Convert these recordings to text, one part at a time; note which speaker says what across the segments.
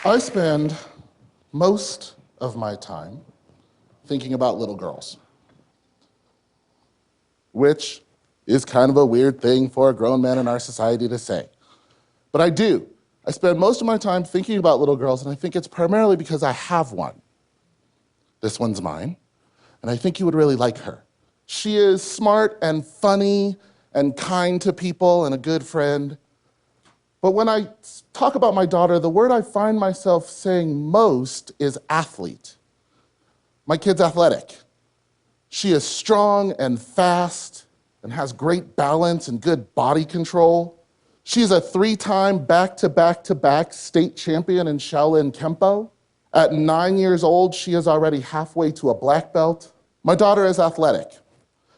Speaker 1: I spend most of my time thinking about little girls, which is kind of a weird thing for a grown man in our society to say. But I do. I spend most of my time thinking about little girls, and I think it's primarily because I have one. This one's mine, and I think you would really like her. She is smart and funny and kind to people and a good friend. But when I talk about my daughter, the word I find myself saying most is athlete. My kid's athletic. She is strong and fast and has great balance and good body control. She's a 3-time back-to-back-to-back state champion in Shaolin Kempo. At 9 years old, she is already halfway to a black belt. My daughter is athletic.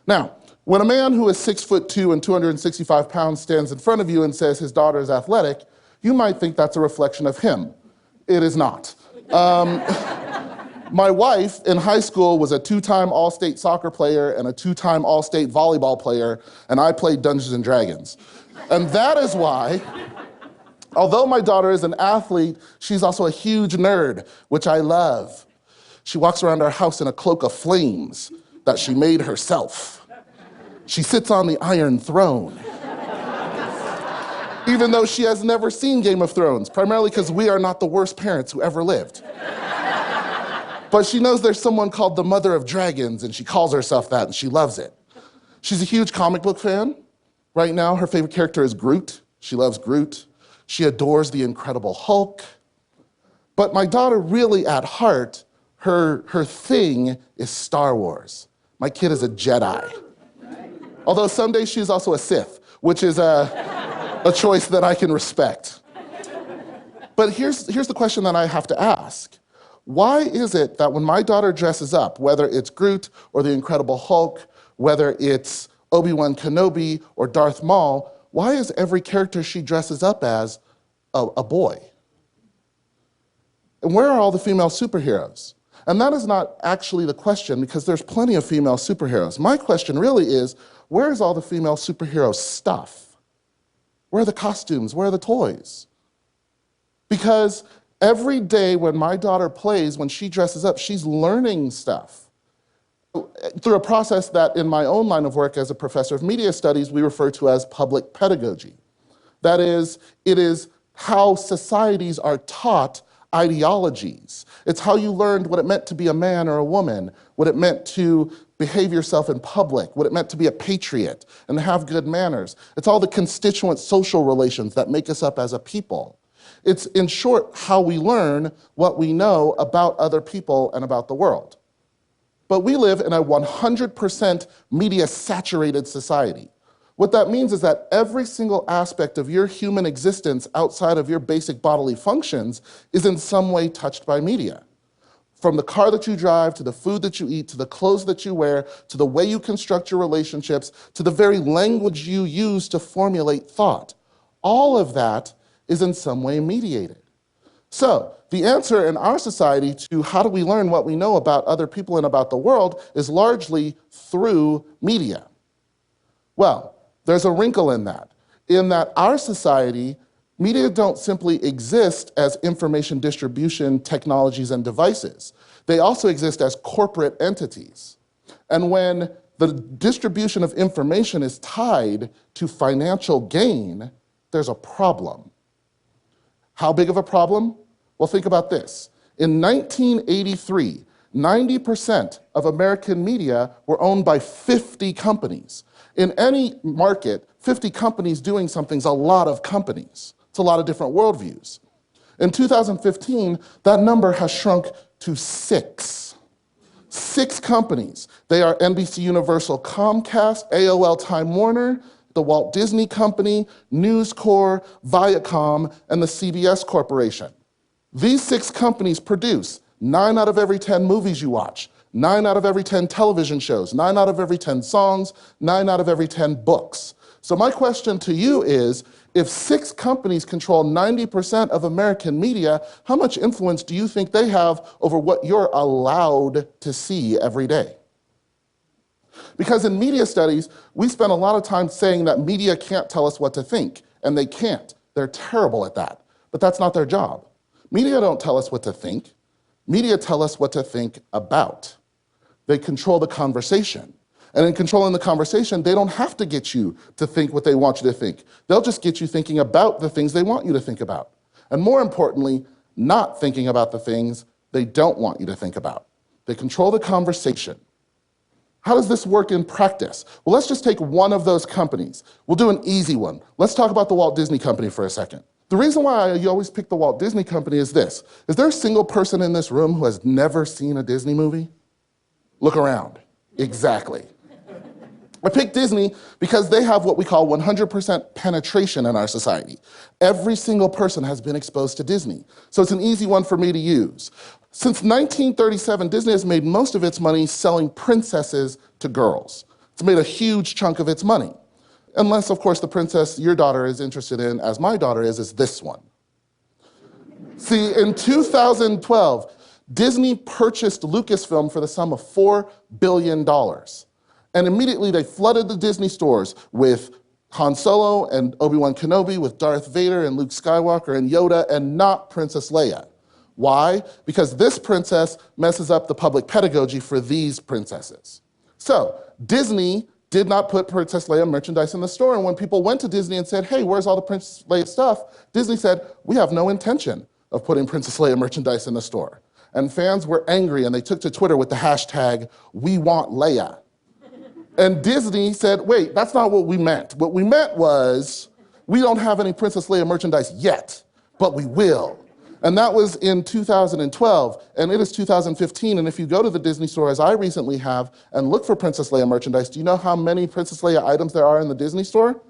Speaker 1: Now, when a man who is 6'2" and 265 pounds stands in front of you and says his daughter is athletic, you might think that's a reflection of him. It is not. My wife in high school was a 2-time All-State soccer player and a 2-time All-State volleyball player, and I played Dungeons and Dragons. And that is why, although my daughter is an athlete, she's also a huge nerd, which I love. She walks around our house in a cloak of flames that she made herself. She sits on the Iron Throne, even though she has never seen Game of Thrones, primarily because we are not the worst parents who ever lived. But she knows there's someone called the Mother of Dragons, and she calls herself that, and she loves it. She's a huge comic book fan. Right now, her favorite character is Groot. She loves Groot. She adores the Incredible Hulk. But my daughter really, at heart, her thing is Star Wars. My kid is a Jedi. Although some days she's also a Sith, which is a choice that I can respect. But here's the question that I have to ask. Why is it that when my daughter dresses up, whether it's Groot or the Incredible Hulk, whether it's Obi-Wan Kenobi or Darth Maul, why is every character she dresses up as a boy? And where are all the female superheroes? And that is not actually the question, because there's plenty of female superheroes. My question really is, where is all the female superhero stuff? Where are the costumes? Where are the toys? Because every day when my daughter plays, when she dresses up, she's learning stuff through a process that in my own line of work as a professor of media studies, we refer to as public pedagogy. That is, it is how societies are taught ideologies. It's how you learned what it meant to be a man or a woman, what it meant to behave yourself in public, what it meant to be a patriot and have good manners. It's all the constituent social relations that make us up as a people. It's, in short, how we learn what we know about other people and about the world. But we live in a 100% media-saturated society. What that means is that every single aspect of your human existence outside of your basic bodily functions is in some way touched by media. From the car that you drive, to the food that you eat, to the clothes that you wear, to the way you construct your relationships, to the very language you use to formulate thought. All of that is in some way mediated. So, the answer in our society to how do we learn what we know about other people and about the world is largely through media. Well, there's a wrinkle in that our society, media don't simply exist as information distribution technologies and devices. They also exist as corporate entities. And when the distribution of information is tied to financial gain, there's a problem. How big of a problem? Well, think about this. In 1983, 90% of American media were owned by 50 companies. In any market, 50 companies doing something's a lot of companies. It's a lot of different worldviews. In 2015, that number has shrunk to 6. 6 companies. They are NBC Universal Comcast, AOL Time Warner, the Walt Disney Company, News Corp, Viacom, and the CBS Corporation. These 6 companies produce 9 out of every 10 movies you watch, 9 out of every 10 television shows, 9 out of every 10 songs, 9 out of every 10 books. So my question to you is, if 6 companies control 90% of American media, how much influence do you think they have over what you're allowed to see every day? Because in media studies, we spend a lot of time saying that media can't tell us what to think, and they can't. They're terrible at that, but that's not their job. Media don't tell us what to think. Media tell us what to think about. They control the conversation. And in controlling the conversation, they don't have to get you to think what they want you to think. They'll just get you thinking about the things they want you to think about. And more importantly, not thinking about the things they don't want you to think about. They control the conversation. How does this work in practice? Well, let's just take one of those companies. We'll do an easy one. Let's talk about the Walt Disney Company for a second. The reason why you always pick the Walt Disney Company is this. Is there a single person in this room who has never seen a Disney movie? Look around. Exactly. I picked Disney because they have what we call 100% penetration in our society. Every single person has been exposed to Disney. So it's an easy one for me to use. Since 1937, Disney has made most of its money selling princesses to girls. It's made a huge chunk of its money. Unless, of course, the princess your daughter is interested in, as my daughter is this one. See, in 2012, Disney purchased Lucasfilm for the sum of $4 billion. And immediately they flooded the Disney stores with Han Solo and Obi-Wan Kenobi, with Darth Vader and Luke Skywalker and Yoda, and not Princess Leia. Why? Because this princess messes up the public pedagogy for these princesses. So Disney did not put Princess Leia merchandise in the store, and when people went to Disney and said, hey, where's all the Princess Leia stuff? Disney said, we have no intention of putting Princess Leia merchandise in the store. And fans were angry, and they took to Twitter with the hashtag, we want Leia. And Disney said, wait, that's not what we meant. What we meant was, we don't have any Princess Leia merchandise yet, but we will. And that was in 2012, and it is 2015, and if you go to the Disney store, as I recently have, and look for Princess Leia merchandise, do you know how many Princess Leia items there are in the Disney store?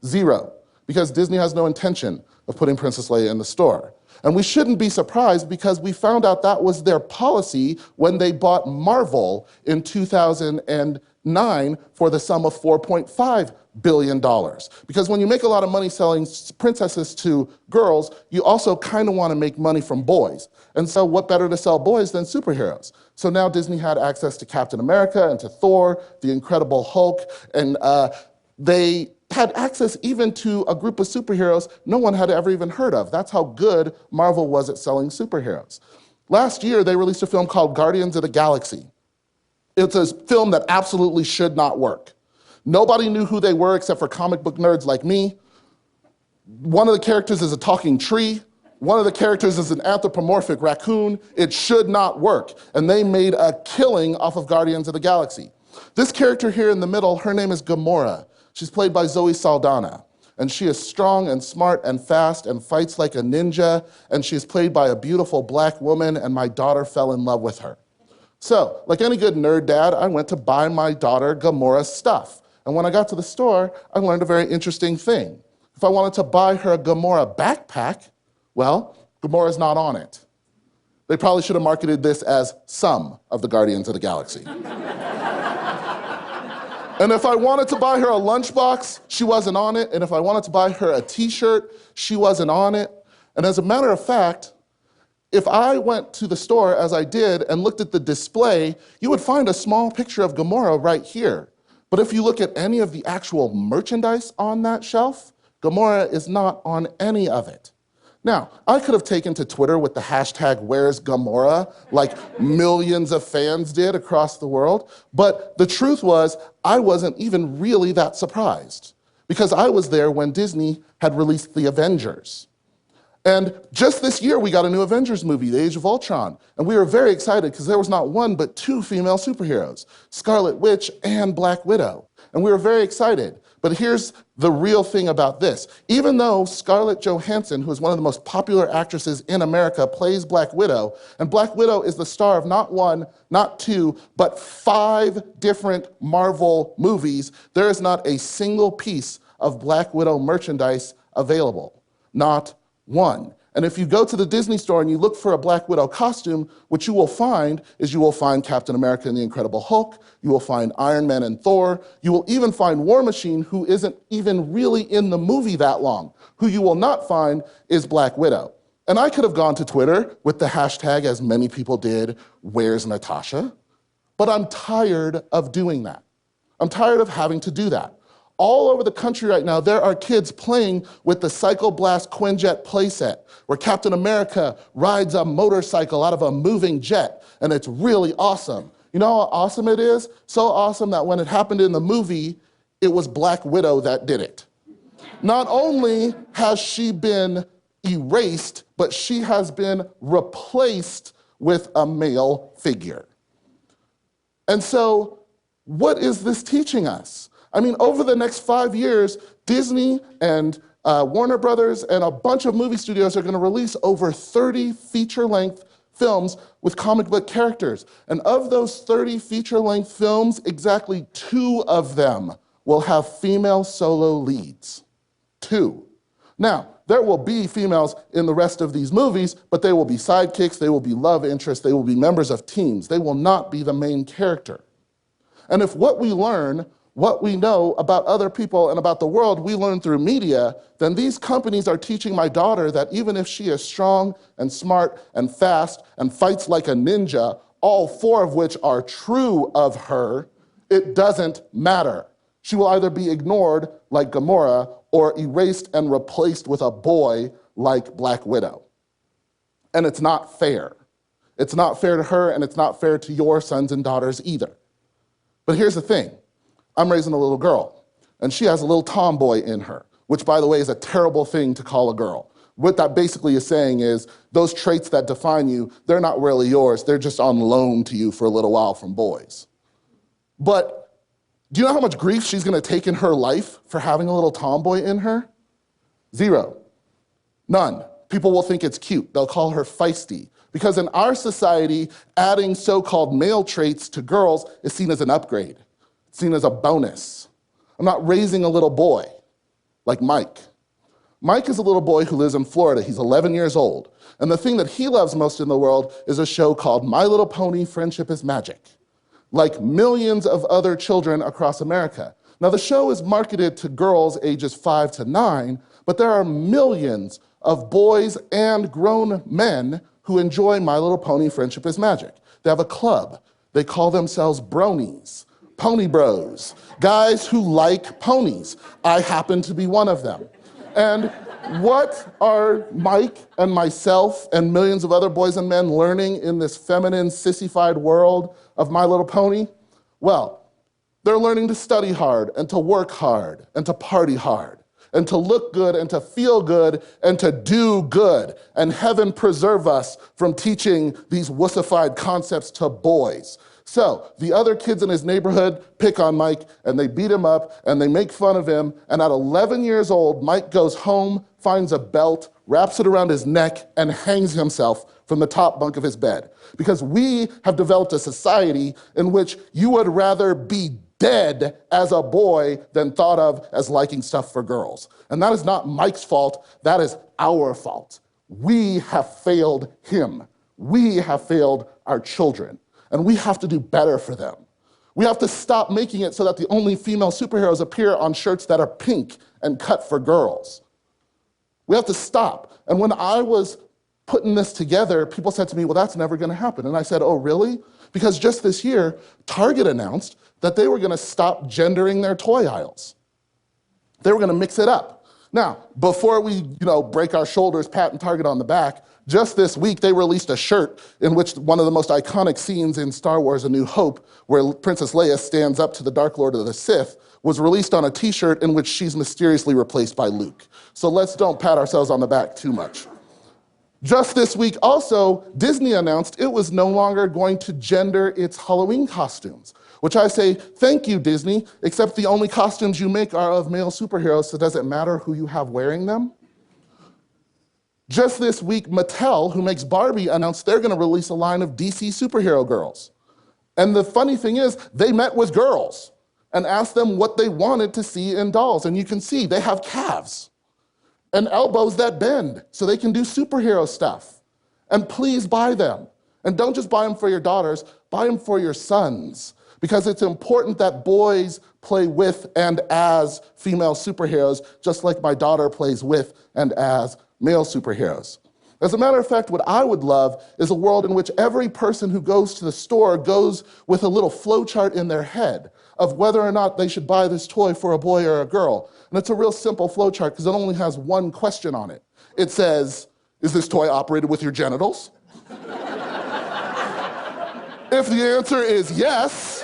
Speaker 1: 0, because Disney has no intention of putting Princess Leia in the store. And we shouldn't be surprised because we found out that was their policy when they bought Marvel in 2009 for the sum of $4.5 billion. Because when you make a lot of money selling princesses to girls, you also kind of want to make money from boys. And so what better to sell boys than superheroes? So now Disney had access to Captain America and to Thor, the Incredible Hulk, and they had access even to a group of superheroes no one had ever even heard of. That's how good Marvel was at selling superheroes. Last year, they released a film called Guardians of the Galaxy. It's a film that absolutely should not work. Nobody knew who they were except for comic book nerds like me. One of the characters is a talking tree. One of the characters is an anthropomorphic raccoon. It should not work. And they made a killing off of Guardians of the Galaxy. This character here in the middle, her name is Gamora. She's played by Zoe Saldana. And she is strong and smart and fast and fights like a ninja. And she's played by a beautiful black woman, and my daughter fell in love with her. So, like any good nerd dad, I went to buy my daughter Gamora's stuff. And when I got to the store, I learned a very interesting thing. If I wanted to buy her a Gamora backpack, well, Gamora's not on it. They probably should have marketed this as some of the Guardians of the Galaxy. And if I wanted to buy her a lunchbox, she wasn't on it. And if I wanted to buy her a t-shirt, she wasn't on it. And as a matter of fact, if I went to the store, as I did, and looked at the display, you would find a small picture of Gamora right here. But if you look at any of the actual merchandise on that shelf, Gamora is not on any of it. Now, I could have taken to Twitter with the hashtag Where's Gamora, like millions of fans did across the world, but the truth was, I wasn't even really that surprised, because I was there when Disney had released The Avengers. And just this year, we got a new Avengers movie, The Age of Ultron, and we were very excited because there was not one but 2 female superheroes, Scarlet Witch and Black Widow. And we were very excited. But here's the real thing about this. Even though Scarlett Johansson, who is one of the most popular actresses in America, plays Black Widow, and Black Widow is the star of not 1, not 2, but 5 different Marvel movies, there is not a single piece of Black Widow merchandise available. Not 1. And if you go to the Disney store and you look for a Black Widow costume, what you will find is you will find Captain America and the Incredible Hulk, you will find Iron Man and Thor, you will even find War Machine, who isn't even really in the movie that long. Who you will not find is Black Widow. And I could have gone to Twitter with the hashtag, as many people did, Where's Natasha? But I'm tired of doing that. I'm tired of having to do that. All over the country right now, there are kids playing with the Psycho Blast Quinjet playset, where Captain America rides a motorcycle out of a moving jet, and it's really awesome. You know how awesome it is? So awesome that when it happened in the movie, it was Black Widow that did it. Not only has she been erased, but she has been replaced with a male figure. And so, what is this teaching us? I mean, over the next 5 years, Disney and Warner Brothers and a bunch of movie studios are going to release over 30 feature-length films with comic book characters. And of those 30 feature-length films, exactly 2 of them will have female solo leads. 2. Now, there will be females in the rest of these movies, but they will be sidekicks, they will be love interests, they will be members of teams. They will not be the main character. And if what we learn, what we know about other people and about the world, we learn through media, then these companies are teaching my daughter that even if she is strong and smart and fast and fights like a ninja, all 4 of which are true of her, it doesn't matter. She will either be ignored like Gamora or erased and replaced with a boy like Black Widow. And it's not fair. It's not fair to her, and it's not fair to your sons and daughters either. But here's the thing. I'm raising a little girl, and she has a little tomboy in her, which, by the way, is a terrible thing to call a girl. What that basically is saying is those traits that define you, they're not really yours. They're just on loan to you for a little while from boys. But do you know how much grief she's going to take in her life for having a little tomboy in her? 0. None. People will think it's cute. They'll call her feisty. Because in our society, adding so-called male traits to girls is seen as an upgrade. It's seen as a bonus. I'm not raising a little boy like Mike. Mike is a little boy who lives in Florida. He's 11 years old. And the thing that he loves most in the world is a show called My Little Pony: Friendship is Magic, like millions of other children across America. Now, the show is marketed to girls ages 5 to 9, but there are millions of boys and grown men who enjoy My Little Pony: Friendship is Magic. They have a club. They call themselves bronies, pony bros, guys who like ponies. I happen to be one of them. And what are Mike and myself and millions of other boys and men learning in this feminine, sissified world of My Little Pony? Well, they're learning to study hard and to work hard and to party hard and to look good and to feel good and to do good. And heaven preserve us from teaching these wussified concepts to boys. So the other kids in his neighborhood pick on Mike, and they beat him up, and they make fun of him, and at 11 years old, Mike goes home, finds a belt, wraps it around his neck, and hangs himself from the top bunk of his bed. Because we have developed a society in which you would rather be dead as a boy than thought of as liking stuff for girls. And that is not Mike's fault, that is our fault. We have failed him. We have failed our children. And we have to do better for them. We have to stop making it so that the only female superheroes appear on shirts that are pink and cut for girls. We have to stop. And when I was putting this together, people said to me, well, that's never gonna happen. And I said, oh, really? Because just this year, Target announced that they were gonna stop gendering their toy aisles. They were gonna mix it up. Now, before we break our shoulders, patting Target on the back, just this week they released a shirt in which one of the most iconic scenes in Star Wars: A New Hope, where Princess Leia stands up to the Dark Lord of the Sith, was released on a t-shirt in which she's mysteriously replaced by Luke. So let's don't pat ourselves on the back too much. Just this week also, Disney announced it was no longer going to gender its Halloween costumes, which I say, thank you, Disney, except the only costumes you make are of male superheroes, so does it matter who you have wearing them? Just this week, Mattel, who makes Barbie, announced they're gonna release a line of DC superhero girls. And the funny thing is, they met with girls and asked them what they wanted to see in dolls. And you can see they have calves and elbows that bend so they can do superhero stuff. And please buy them. And don't just buy them for your daughters, buy them for your sons. Because it's important that boys play with and as female superheroes, just like my daughter plays with and as male superheroes. As a matter of fact, what I would love is a world in which every person who goes to the store goes with a little flowchart in their head of whether or not they should buy this toy for a boy or a girl. And it's a real simple flowchart because it only has one question on it. It says, is this toy operated with your genitals? If the answer is yes,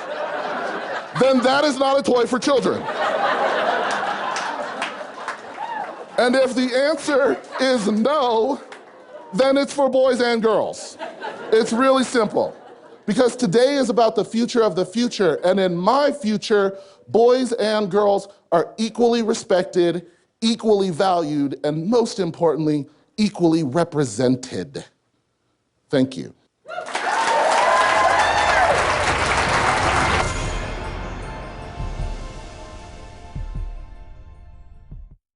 Speaker 1: then that is not a toy for children. And if the answer is no, then it's for boys and girls. It's really simple. Because today is about the future of the future, and in my future, boys and girls are equally respected, equally valued, and most importantly, equally represented. Thank you.